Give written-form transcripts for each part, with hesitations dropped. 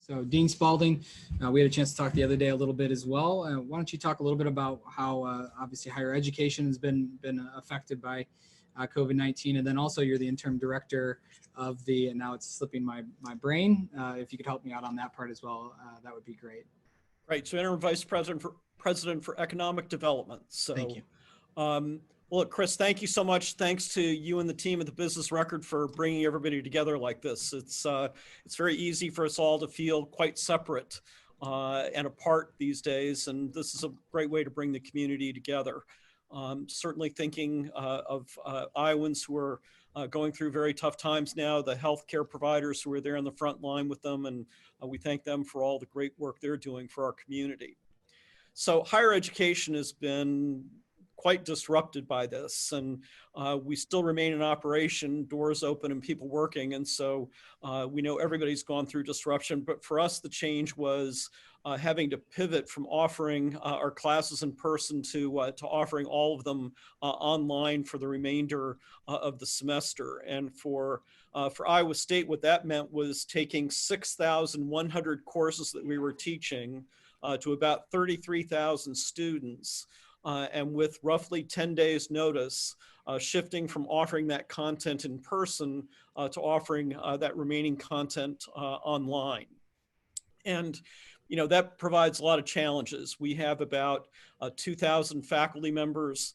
So Dean Spalding, we had a chance to talk the other day a little bit as well. Why don't you talk a little bit about how obviously higher education has been affected by COVID-19, and then also you're the interim director of the, and now it's slipping my brain. If you could help me out on that part as well, that would be great. Right. So interim vice president for economic development. So, thank you. Well, look, Chris, thank you so much. Thanks to you and the team at the Business Record for bringing everybody together like this. It's very easy for us all to feel quite separate and apart these days, and this is a great way to bring the community together. Certainly thinking of Iowans who are going through very tough times now, the healthcare providers who are there on the front line with them, and we thank them for all the great work they're doing for our community. So higher education has been quite disrupted by this, and we still remain in operation, doors open and people working, and so we know everybody's gone through disruption, but for us the change was having to pivot from offering our classes in person to offering all of them online for the remainder of the semester. And for Iowa State, what that meant was taking 6,100 courses that we were teaching to about 33,000 students, and with roughly 10 days notice, shifting from offering that content in person to offering that remaining content online. And that provides a lot of challenges. We have about 2,000 faculty members.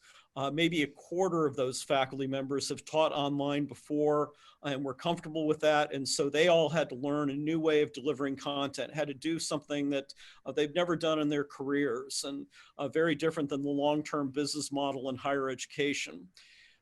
Maybe a quarter of those faculty members have taught online before, and we're comfortable with that. And so they all had to learn a new way of delivering content, had to do something that they've never done in their careers, and very different than the long-term business model in higher education.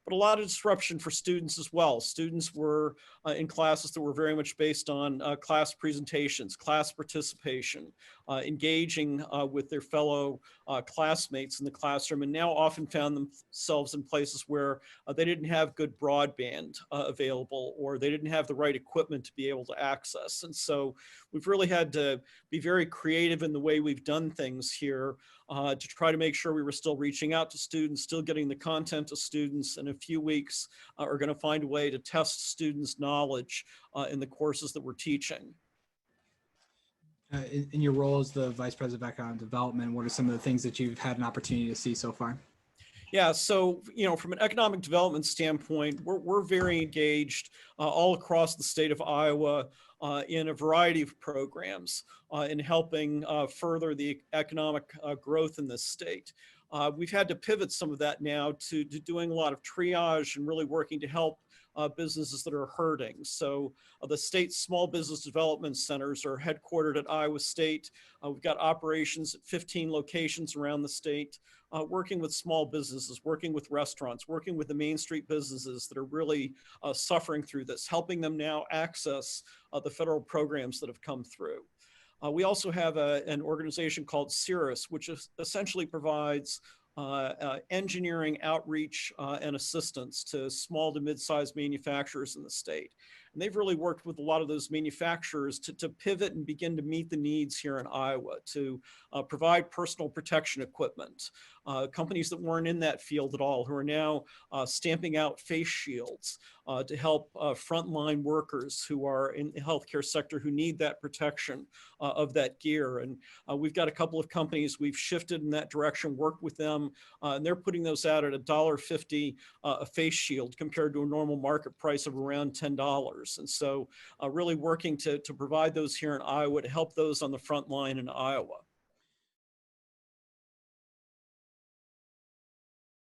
But a lot of disruption for students as well. Students were in classes that were very much based on class presentations, class participation, engaging with their fellow classmates in the classroom, and now often found themselves in places where they didn't have good broadband available, or they didn't have the right equipment to be able to access. And so we've really had to be very creative in the way we've done things here to try to make sure we were still reaching out to students, still getting the content to students. In a few weeks, are going to find a way to test students' knowledge in the courses that we're teaching. In your role as the Vice President of Economic Development, what are some of the things that you've had an opportunity to see so far? Yeah, so from an economic development standpoint, we're very engaged all across the state of Iowa in a variety of programs in helping further the economic growth in this state. We've had to pivot some of that now to doing a lot of triage and really working to help businesses that are hurting. So the state's small business development centers are headquartered at Iowa State. We've got operations at 15 locations around the state, working with small businesses, working with restaurants, working with the Main Street businesses that are really suffering through this, helping them now access the federal programs that have come through. We also have an organization called Cirrus, which essentially provides engineering outreach and assistance to small to mid-sized manufacturers in the state. And they've really worked with a lot of those manufacturers to pivot and begin to meet the needs here in Iowa, to provide personal protection equipment. Companies that weren't in that field at all, who are now stamping out face shields to help frontline workers who are in the healthcare sector who need that protection of that gear. And we've got a couple of companies we've shifted in that direction, worked with them, and they're putting those out at $1.50 a face shield compared to a normal market price of around $10. And so really working to provide those here in Iowa to help those on the front line in Iowa.